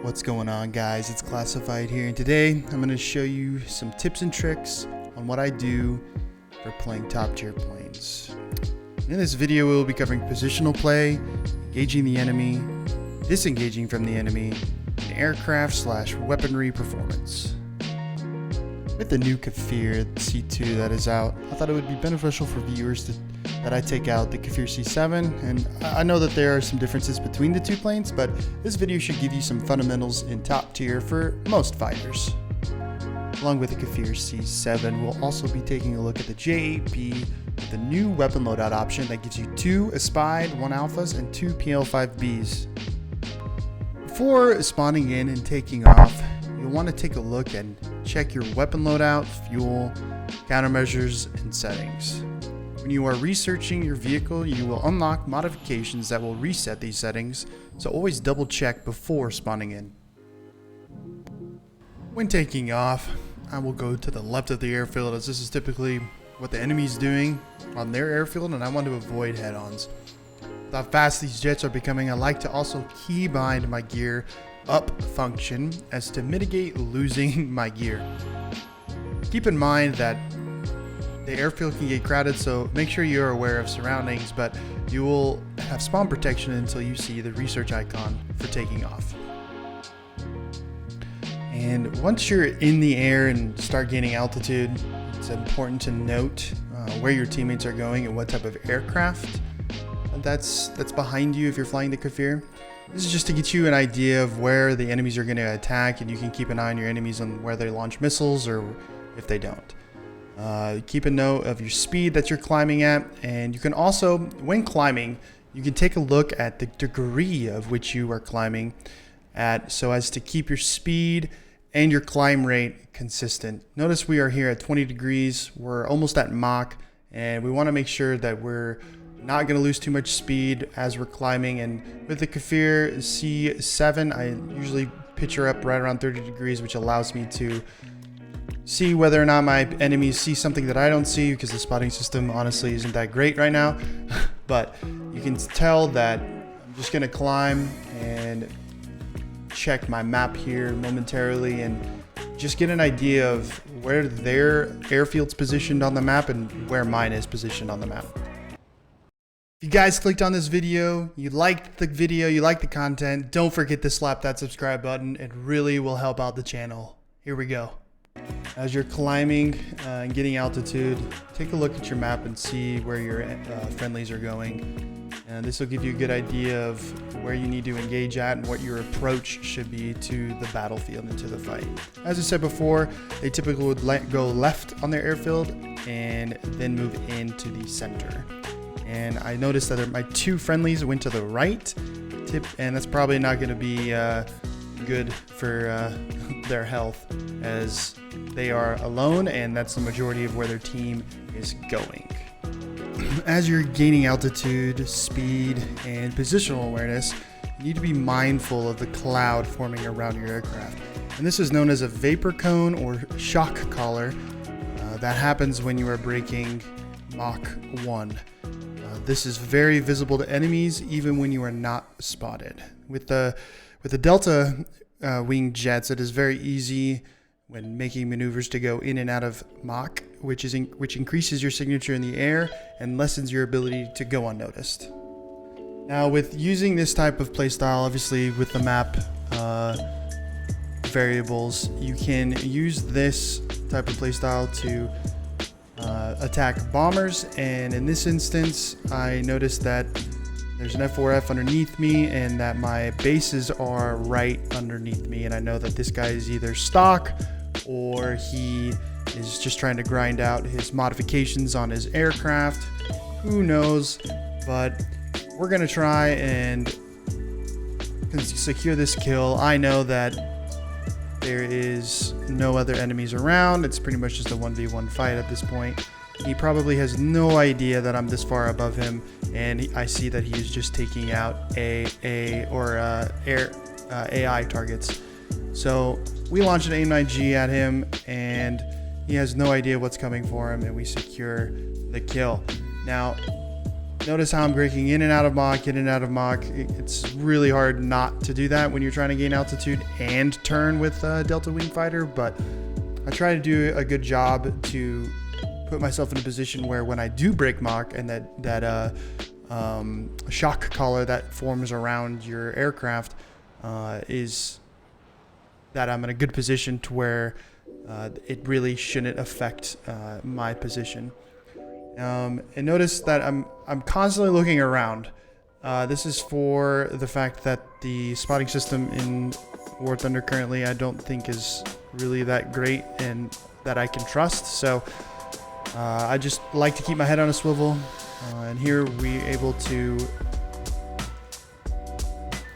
What's going on, guys? It's Classified here, and today I'm going to show you some tips and tricks on what I do for playing top tier planes. In this video we'll be covering positional play, engaging the enemy, disengaging from the enemy, and aircraft / weaponry performance. With the new Kfir C2 that is out, I thought it would be beneficial for viewers that I take out the Kfir C7, and I know that there are some differences between the two planes, but this video should give you some fundamentals in top tier for most fighters. Along with the Kfir C7, we'll also be taking a look at the J-8B, the new weapon loadout option that gives you 2 Espied, 1 Alphas, and 2 PL5Bs. Before spawning in and taking off, you'll want to take a look and check your weapon loadout, fuel, countermeasures, and settings. When you are researching your vehicle, you will unlock modifications that will reset these settings, so always double check before spawning in. When taking off, I will go to the left of the airfield, as this is typically what the enemy is doing on their airfield, and I want to avoid head-ons. With how fast these jets are becoming, I like to also keybind my gear up function as to mitigate losing my gear. Keep in mind that the airfield can get crowded, so make sure you're aware of surroundings, but you will have spawn protection until you see the research icon for taking off. And once you're in the air and start gaining altitude, it's important to note where your teammates are going and what type of aircraft that's behind you if you're flying the Kfir. This is just to get you an idea of where the enemies are going to attack, and you can keep an eye on your enemies on where they launch missiles or if they don't. Keep a note of your speed that you're climbing at, and you can also, when climbing, you can take a look at the degree of which you are climbing at, so as to keep your speed and your climb rate consistent. Notice we are here at 20 degrees, we're almost at Mach, and we want to make sure that we're not going to lose too much speed as we're climbing. And with the Kfir C7, I usually pitch her up right around 30 degrees, which allows me to see whether or not my enemies see something that I don't see, because the spotting system honestly isn't that great right now. But you can tell that I'm just going to climb and check my map here momentarily and just get an idea of where their airfield's positioned on the map and where mine is positioned on the map. If you guys clicked on this video, you liked the video, you liked the content, don't forget to slap that subscribe button. It really will help out the channel. Here we go. As you're climbing and getting altitude, take a look at your map and see where your friendlies are going. And this will give you a good idea of where you need to engage at and what your approach should be to the battlefield and to the fight. As I said before, they typically would go left on their airfield and then move into the center. And I noticed that my 2 friendlies went to the right, and that's probably not going to be good for their health, as they are alone, and that's the majority of where their team is going. As you're gaining altitude, speed, and positional awareness, you need to be mindful of the cloud forming around your aircraft. And this is known as a vapor cone or shock collar that happens when you are breaking Mach 1. This is very visible to enemies even when you are not spotted. With the Delta wing jets, it is very easy when making maneuvers to go in and out of Mach, which increases your signature in the air and lessens your ability to go unnoticed. Now, with using this type of playstyle, obviously with the map variables, you can use this type of playstyle to attack bombers, and in this instance I noticed that there's an F4F underneath me and that my bases are right underneath me, and I know that this guy is either stock or he is just trying to grind out his modifications on his aircraft. Who knows, but we're gonna try and secure this kill. I know that there is no other enemies around. It's pretty much just a 1v1 fight at this point. He probably has no idea that I'm this far above him, and I see that he is just taking out AI targets. So we launch an AIM-9G at him, and he has no idea what's coming for him, and we secure the kill. Now, Notice how I'm breaking in and out of Mach, in and out of Mach. It's really hard not to do that when you're trying to gain altitude and turn with Delta Wing Fighter, but I try to do a good job to put myself in a position where when I do break Mach and that shock collar that forms around your aircraft is that I'm in a good position to where it really shouldn't affect my position. And notice that I'm constantly looking around. This is for the fact that the spotting system in War Thunder currently I don't think is really that great and that I can trust. So I just like to keep my head on a swivel. And here we're able to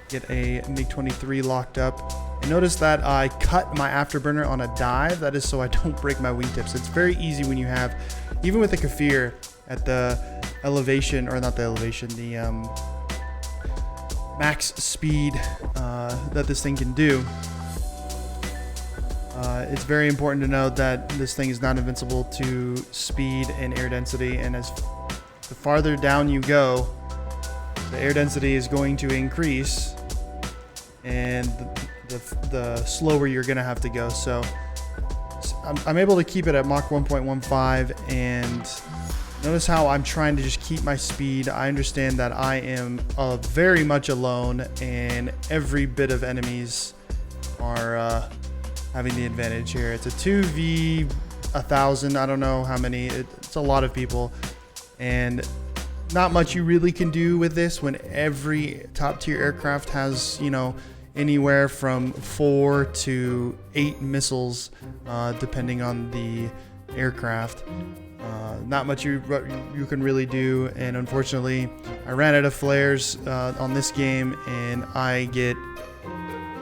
get a MiG-23 locked up. And notice that I cut my afterburner on a dive. That is so I don't break my wingtips. It's very easy when you have, even with the Kfir at the elevation, or not the elevation, the max speed that this thing can do. It's very important to note that this thing is not invincible to speed and air density, and as the farther down you go, the air density is going to increase, and the slower you're going to have to go. So I'm able to keep it at Mach 1.15, and notice how I'm trying to just keep my speed. I understand that I am very much alone, and every bit of enemies are having the advantage here. It's a 2v1000. I don't know how many. It's a lot of people, and not much you really can do with this when every top tier aircraft has, you know, anywhere from 4 to 8 missiles, depending on the aircraft. Not much you can really do, and unfortunately I ran out of flares on this game, and I get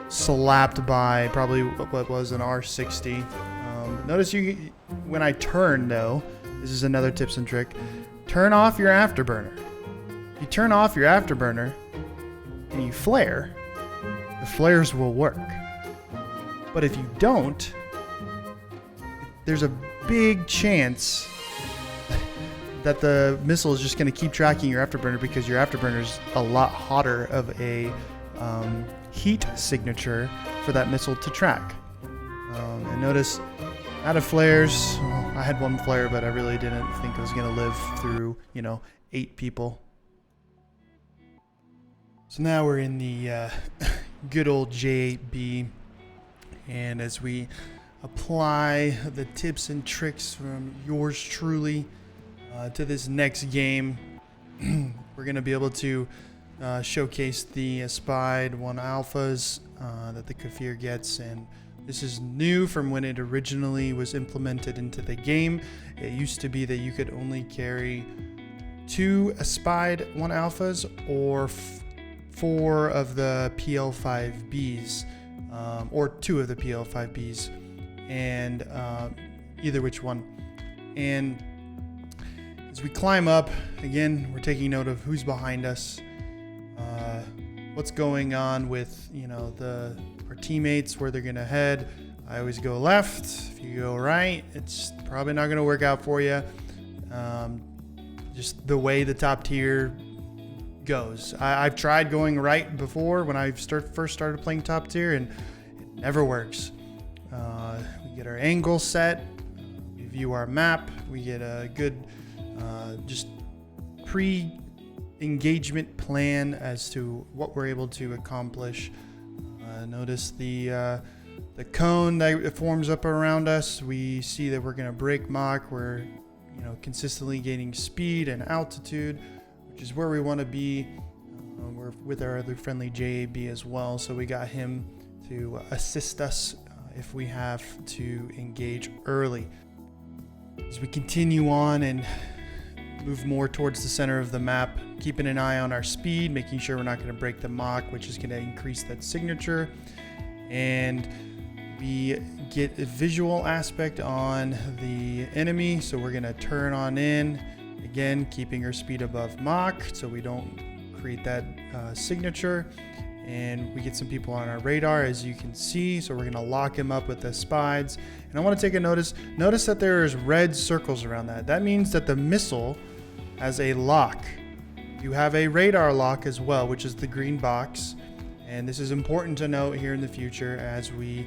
slapped by probably what was an R60. Notice when I turn, though, this is another tips and trick: turn off your afterburner. You turn off your afterburner and you flare, the flares will work. But if you don't, there's a big chance that the missile is just going to keep tracking your afterburner, because your afterburner is a lot hotter of a heat signature for that missile to track. And notice, out of flares, well, I had one flare, but I really didn't think I was going to live through, 8 people. So now we're in the good old J-8B, and as we apply the tips and tricks from yours truly to this next game, we're going to be able to showcase the Spied 1 alphas that the Kfir gets, and this is new from when it originally was implemented into the game. It used to be that you could only carry 2 Spied 1 alphas or 4 of the PL5Bs, or 2 of the PL5Bs, and either which one. And as we climb up, again, we're taking note of who's behind us, what's going on with our teammates, where they're gonna head. I always go left. If you go right, it's probably not gonna work out for you. Just the way the top tier goes. I've tried going right before when I first started playing top tier, and it never works. We get our angle set, we view our map, we get a good just pre-engagement plan as to what we're able to accomplish. Notice the cone that forms up around us. We see that we're going to break Mach. We're consistently gaining speed and altitude, which is where we want to be. We're with our other friendly J-8B as well, so we got him to assist us if we have to engage early. As we continue on and move more towards the center of the map, keeping an eye on our speed, making sure we're not going to break the Mach, which is going to increase that signature. And we get a visual aspect on the enemy, so we're going to turn on in, again keeping our speed above Mach so we don't create that signature. And we get some people on our radar, as you can see, so we're going to lock him up with the spies. And I want to take a notice that there's red circles around that. That means that the missile has a lock You have a radar lock as well, which is the green box. And this is important to note here in the future as we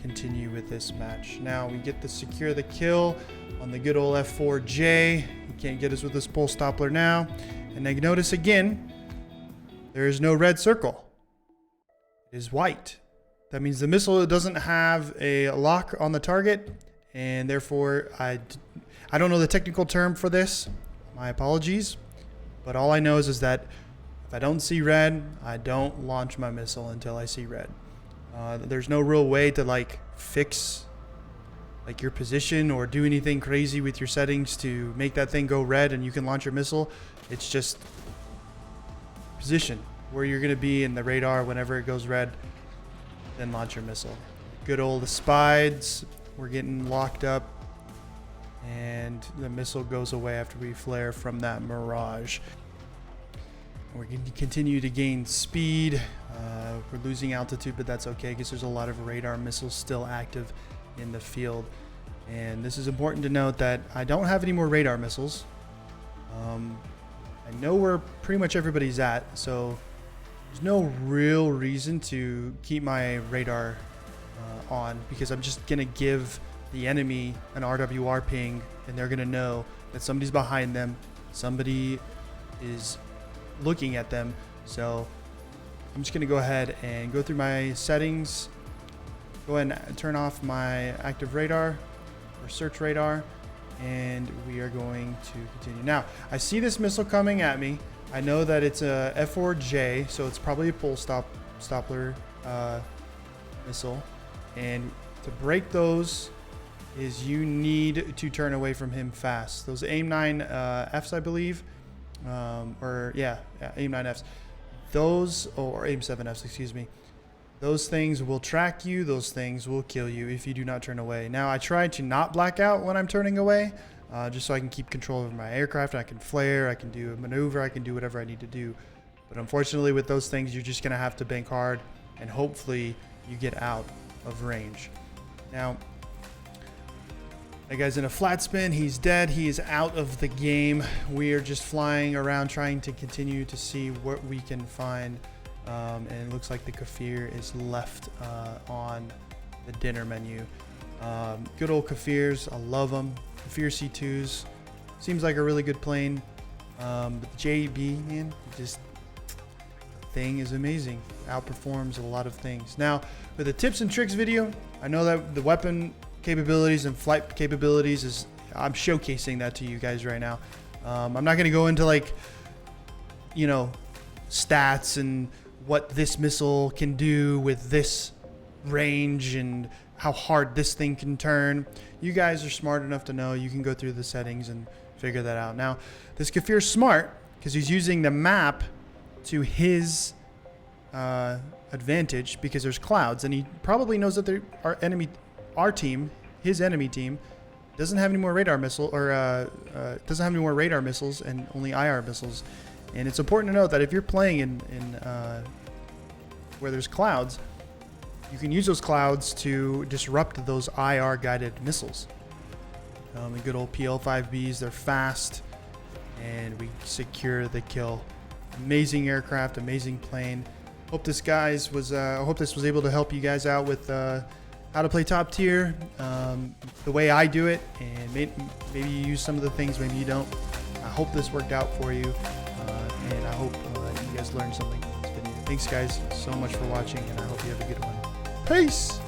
continue with this match. Now we get to secure the kill on the good old F4J. You can't get us with this pulse Doppler now. And then notice again, there is no red circle. It is white. That means the missile doesn't have a lock on the target, and therefore I don't know the technical term for this. My apologies. But all I know is that if I don't see red, I don't launch my missile until I see red. There's no real way to like fix like your position or do anything crazy with your settings to make that thing go red and you can launch your missile. It's just position where you're going to be in the radar whenever it goes red, then launch your missile. Good old spides. We're getting locked up and the missile goes away after we flare from that mirage. We're going to continue to gain speed. We're losing altitude, but that's okay because there's a lot of radar missiles still active in the field. And this is important to note that I don't have any more radar missiles. I know where pretty much everybody's at, so there's no real reason to keep my radar on because I'm just going to give the enemy an RWR ping and they're going to know that somebody's behind them, somebody is looking at them. So I'm just going to go ahead and go through my settings, go ahead and turn off my active radar or search radar, and we are going to continue. Now I see this missile coming at me. I know that it's a F4J, so it's probably a pulse Doppler missile, and to break those is you need to turn away from him fast. Those AIM-9Fs, I believe, AIM-9Fs, those, or AIM-7Fs, excuse me, those things will track you, those things will kill you if you do not turn away. Now I try to not black out when I'm turning away, just so I can keep control over my aircraft. I can flare, I can do a maneuver, I can do whatever I need to do. But unfortunately with those things, you're just gonna have to bank hard and hopefully you get out of range. Now, that guy's in a flat spin. He's dead. He is out of the game. We are just flying around trying to continue to see what we can find. And it looks like the Kfir is left on the dinner menu. Good old Kfirs. I love them. Kfir C2s. Seems like a really good plane. But the J-8B, man, just the thing is amazing. Outperforms a lot of things. Now, with the tips and tricks video, I know that the weapon capabilities and flight capabilities is, I'm showcasing that to you guys right now. I'm not going to go into like, you know, stats and what this missile can do with this range and how hard this thing can turn. You guys are smart enough to know. You can go through the settings and figure that out. Now, this Kfir's smart because he's using the map to his advantage because there's clouds, and he probably knows that our team, his enemy team, doesn't have any more radar missile doesn't have any more radar missiles and only IR missiles. And it's important to note that if you're playing in where there's clouds, you can use those clouds to disrupt those IR guided missiles. The good old PL-5Bs, they're fast, and we secure the kill. Amazing aircraft, amazing plane. Hope this was able to help you guys out with how to play top tier, the way I do it, and maybe you use some of the things, maybe you don't. I hope this worked out for you, and I hope you guys learned something from this video. Thanks guys so much for watching, and I hope you have a good one. Peace!